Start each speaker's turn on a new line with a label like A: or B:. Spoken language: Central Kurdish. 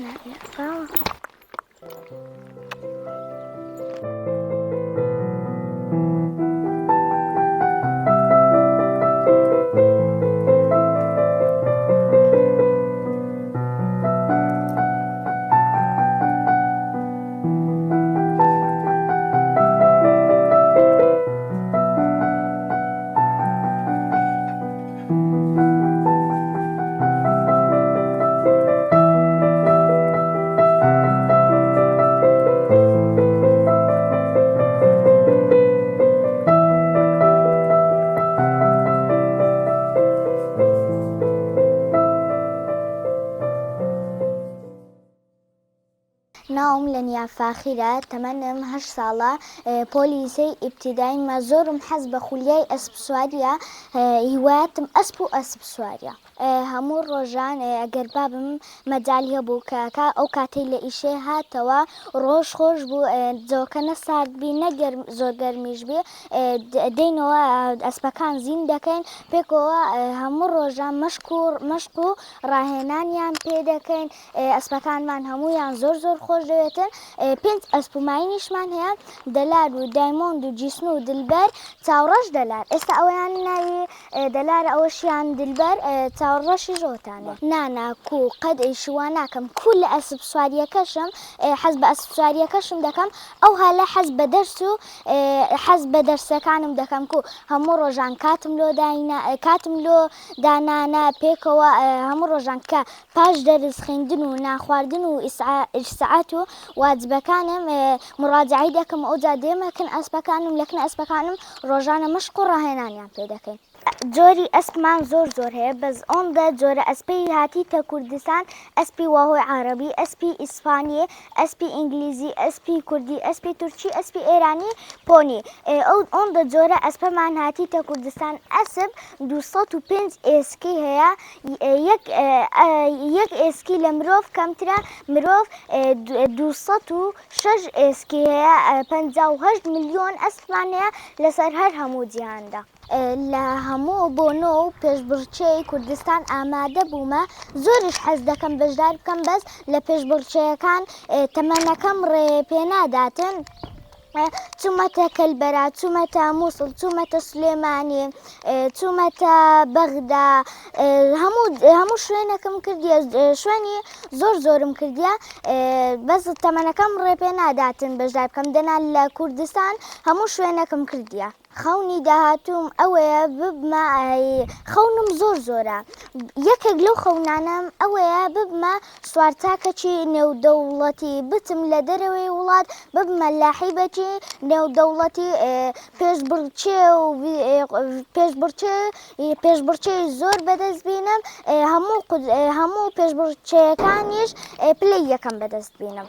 A: لا ناوم لەنیا فاخرە تەمەنم 8 ساڵە پۆلیسەی ئیبتیداییمە زۆرم حەز بە خولیای ئەسپ سواریە هیوایەتم ئەسپ و ئەسپ سواریە هەموو ڕۆژان ئەگەر بابم مەجای هەبوو کە ئەو کاتەی لە ئیشێ هاتەوە ڕۆژ خۆش بوو جۆکە نەساردبی نەگەر زۆر گەرمیش بێ دێنەوە ئەسپەکان زین دەکەین پێکەوە هەموو ڕۆژان مەشق و ڕاهێنانیان پێ دەکەین ئەسپەکانمان هەمویان زۆر خۆش دەوێتن 5 ئەسپوماینیشمان هەیە دەلار و دایمۆند و جیسن و دلبەر چاوڕەش دەلار ئێستا ئەویان ناوی دەلار ئەوەشیان دلبەر چاوەڕەشی ژۆتانە ناناکو قەت شووان ناکەم کو لە ئەسپ سواریەکەشم حەز بە ئەسپ سواریەکەشم دەکەم ئەو هەلە حەز بە دەرس و حەز بە دەرسەکانم دەکەم کو هەموو ڕۆژان کاتم لۆ دانانە پێکەوە هەموو ڕۆژان کە پاش دەرس خوێندن و ناخواردن و سعات و واجبەکانم مراجعی دەکەم ئەوجا دێمەکن ئەسپەکانم لەکن ئەسپەکانم ڕۆژانە مەشق و ڕاهێنانیان پێ دەکەین جۆری ئەسپمان زۆر هەیە بەس ئەوەندە جۆرە ئەسپەی هاتیتە کوردستان ئەسپی واهۆی عارەبی ئەسپی ئیسپانی ئەسپی ئینگلیزی ئەسپی کوردی ئەسپی تورکی ئەسپی ئێرانی پۆنی ئەوەندە جۆرە ئەسپەمان هاتیتە کوردستان ئەسپ 205 ئێسکی هەیە یەک ئێسکی لە مرۆڤ کەمترە مرۆڤ 206 ئێسکی هەیە 58 ملیۆن ئەسپمان هەیە لەسەر هەر هەموو جیهاندا لە هەموو بۆنۆ و پێشبڕکێی کوردستان ئامادە بوومە زۆرش حەز دەکەم بەشدار بکەم بەس لە پێشبڕکێیەکان تەمەنەکەم ڕێ پێناداتن چوومەتە کەلبەرا چوومەتە مووسڵ چوومەتە سلێمانی چوومەتە بەغدا هەموو شوێنەکەم کردیە شوێنی زۆرم کردیە بەس تەمەنەکەم ڕێ پێناداتن بەشدار بکەم دەنا لە کوردستان هەموو شوێنەکەم کردیە خەونی داهاتووم ئەوەیە ببمە خەونم زۆرە یەکێک لەو خەونانم ئەوەیە ببمە سوارچاکەکی نێودەوڵەتی بچم لە دەرەوەی وڵات ببمە لاحیبەکی نێودەوڵەتی پێشبڕکێی زۆر بەدەست بینم هەموو پێشبڕکێیەکانیش پلەی یەکەم بەدەست بینم